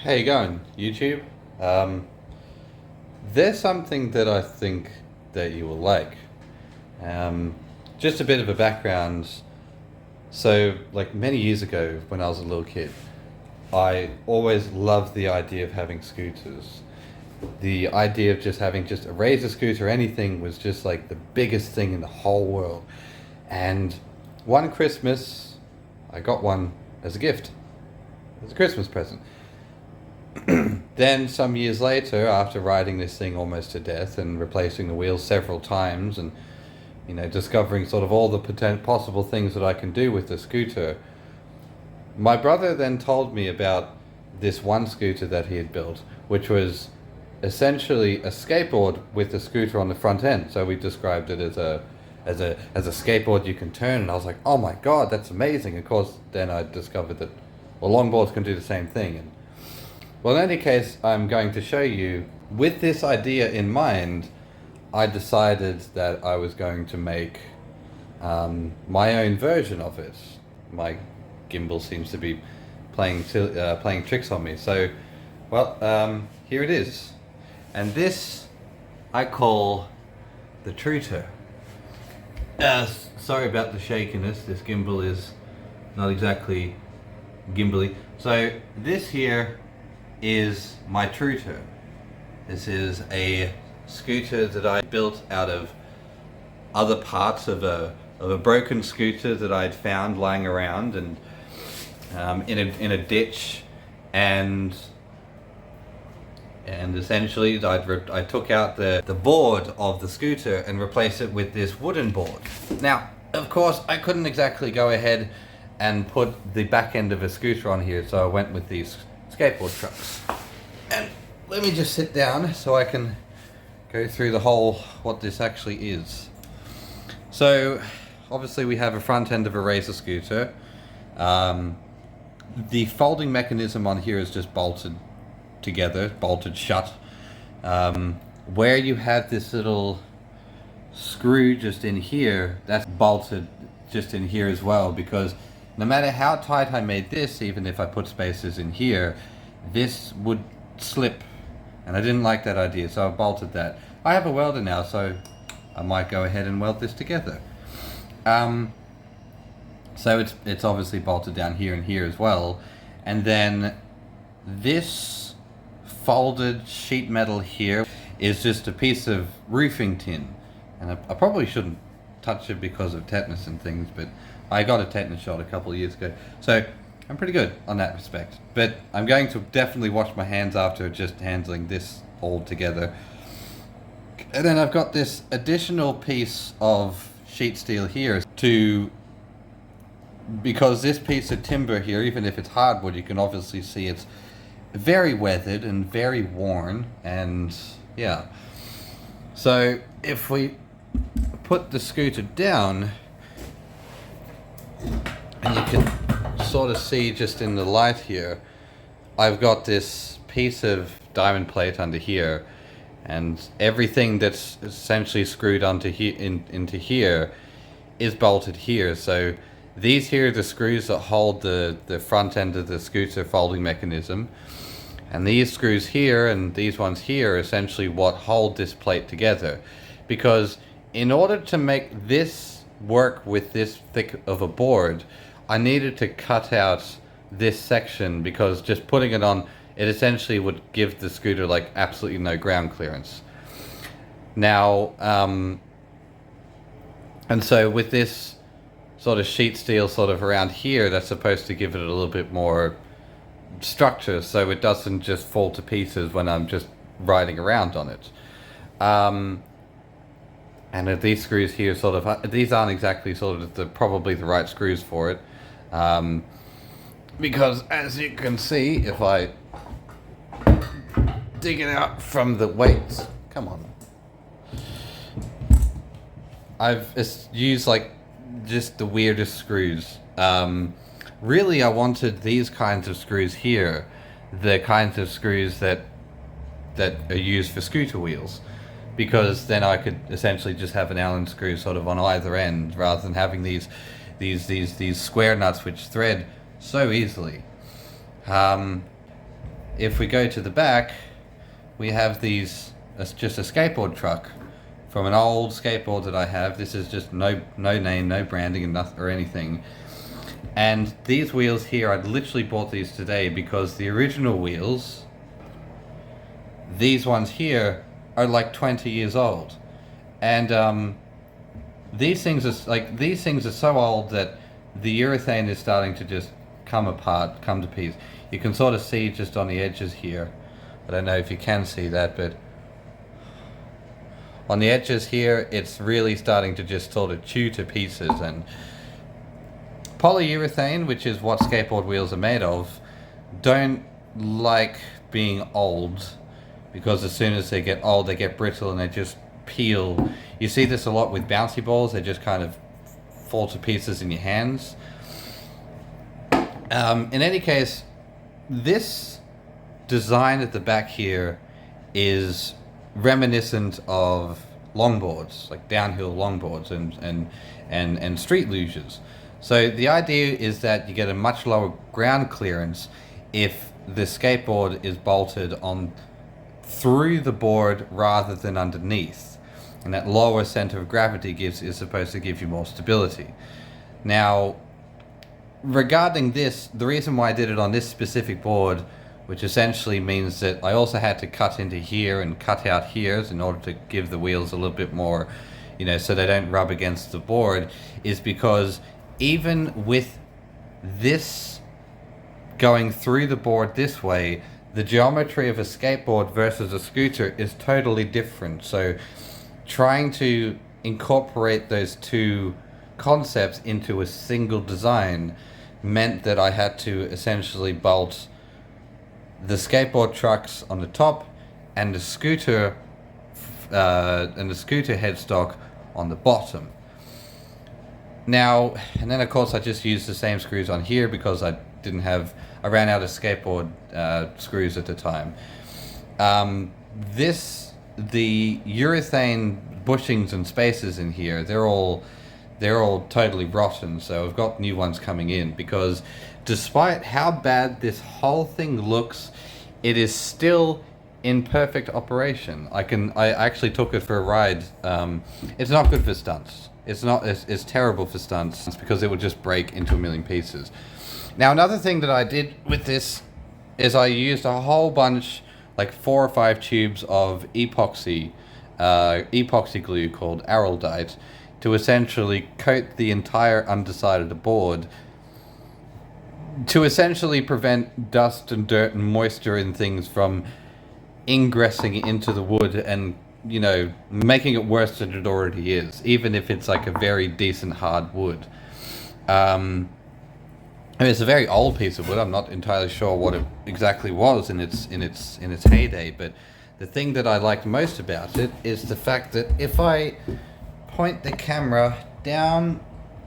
How you going, YouTube? There's something that I think that you will like. Um, just a bit of a background. So, like many years ago, when I was a little kid, I always loved the idea of having scooters. The idea of just having just a razor scooter, anything, was just like the biggest thing in the whole world. And one Christmas, I got one as a gift, as a Christmas present. Then some years later, after riding this thing almost to death and replacing the wheels several times and discovering sort of all the possible things that I can do with the scooter, my brother then told me about this one scooter that he had built, which was essentially a skateboard with a scooter on the front end. So we described it as a skateboard you can turn, and I was like, oh my god, that's amazing. Of course, then I discovered that, well, longboards can do the same thing. And well, in any case, I'm going to show you, with this idea in mind, I decided that I was going to make my own version of it. My gimbal seems to be playing tricks on me. So, well, here it is. And this I call the Trooter. Sorry about the shakiness. This gimbal is not exactly gimbally. So this here is my Trooter. This is a scooter that I built out of other parts of a broken scooter that I'd found lying around and in a ditch, and essentially I took out the board of the scooter and replaced it with this wooden board. Now, of course, I couldn't exactly go ahead and put the back end of a scooter on here, so I went with these skateboard trucks. And let me just sit down so I can go through the whole what this actually is. So obviously we have a front end of a razor scooter. The folding mechanism on here is just bolted together, bolted shut. Where you have this little screw just in here, that's bolted just in here as well, because no matter how tight I made this, even if I put spacers in here, this would slip, and I didn't like that idea, so I bolted that. I have a welder now, so I might go ahead and weld this together. So it's obviously bolted down here and here as well, and then this folded sheet metal here is just a piece of roofing tin, and I probably shouldn't touch it because of tetanus and things, but I got a tetanus shot a couple of years ago, so I'm pretty good on that respect. But I'm going to definitely wash my hands after just handling this all together. And then I've got this additional piece of sheet steel here because this piece of timber here, even if it's hardwood, you can obviously see it's very weathered and very worn, and yeah. So if we put the scooter down, and you can sort of see just in the light here, I've got this piece of diamond plate under here, and everything that's essentially screwed onto into here is bolted here. So these here are the screws that hold the front end of the scooter folding mechanism, and these screws here and these ones here are essentially what hold this plate together. Because in order to make this work with this thick of a board, I needed to cut out this section, because just putting it on, it essentially would give the scooter like absolutely no ground clearance. Now, and so with this sort of sheet steel sort of around here, that's supposed to give it a little bit more structure, so it doesn't just fall to pieces when I'm just riding around on it. And these screws here sort of, these aren't exactly sort of probably the right screws for it. Because as you can see, if I dig it out from the weights, come on. I've used like just the weirdest screws. Really, I wanted these kinds of screws here, the kinds of screws that are used for scooter wheels, because then I could essentially just have an Allen screw sort of on either end, rather than having these square nuts which thread so easily. if we go to the back, we have these, just a skateboard truck from an old skateboard that I have. This is just no name, no branding and nothing or anything. And these wheels here, I literally bought these today because the original wheels, these ones here, are like 20 years old. And these things are so old that the urethane is starting to just come apart, come to pieces. You can sort of see just on the edges here. I don't know if you can see that, but on the edges here, it's really starting to just sort of chew to pieces. And polyurethane, which is what skateboard wheels are made of, don't like being old, because as soon as they get old, they get brittle and they just peel. You see this a lot with bouncy balls. They just kind of fall to pieces in your hands. In any case, this design at the back here is reminiscent of longboards, like downhill longboards and street luges. So the idea is that you get a much lower ground clearance if the skateboard is bolted on through the board rather than underneath, and that lower center of gravity is supposed to give you more stability. Now, regarding this, the reason why I did it on this specific board, which essentially means that I also had to cut into here and cut out here in order to give the wheels a little bit more, so they don't rub against the board, is because even with this going through the board this way, the geometry of a skateboard versus a scooter is totally different. So trying to incorporate those two concepts into a single design meant that I had to essentially bolt the skateboard trucks on the top and the scooter headstock on the bottom. Now, and then of course I just used the same screws on here because I ran out of skateboard screws at the time. The urethane bushings and spaces in here, they're all totally rotten, so I've got new ones coming in, because despite how bad this whole thing looks, it is still in perfect operation. I actually took it for a ride. It's not good for stunts. It's terrible for stunts because it would just break into a million pieces. Now, another thing that I did with this is I used a whole bunch, like 4 or 5 tubes of epoxy glue called araldite, to essentially coat the entire underside of the board to essentially prevent dust and dirt and moisture and things from ingressing into the wood and, making it worse than it already is, even if it's like a very decent hard wood. It's a very old piece of wood. I'm not entirely sure what it exactly was in its heyday, but the thing that I liked most about it is the fact that if I point the camera down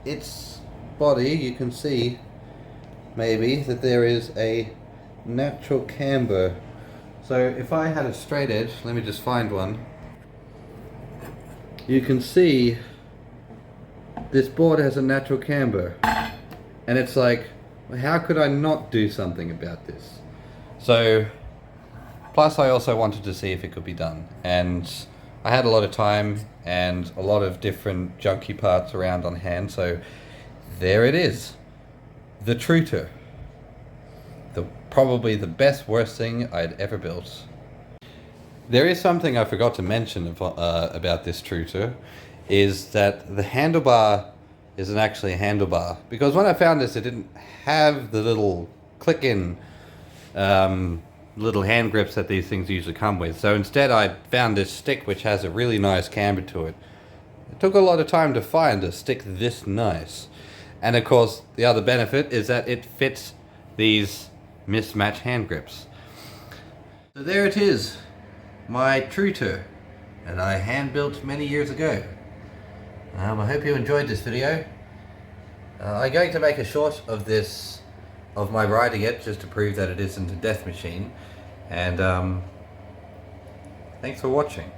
its body, you can see maybe that there is a natural camber. So if I had a straight edge, let me just find one, you can see this board has a natural camber, and it's like, how could I not do something about this? So, plus I also wanted to see if it could be done, and I had a lot of time and a lot of different junky parts around on hand, so there it is. The Trooter. Probably the worst thing I'd ever built. There is something I forgot to mention about this Trooter, is that the handlebar isn't actually a handlebar, because when I found this, it didn't have the little click-in little hand grips that these things usually come with. So instead I found this stick which has a really nice camber to it. It took a lot of time to find a stick this nice. And of course the other benefit is that it fits these mismatched hand grips. So there it is, my Trooter, that I hand built many years ago. I hope you enjoyed this video. I'm going to make a short of this, of my riding it, just to prove that it isn't a death machine. And thanks for watching.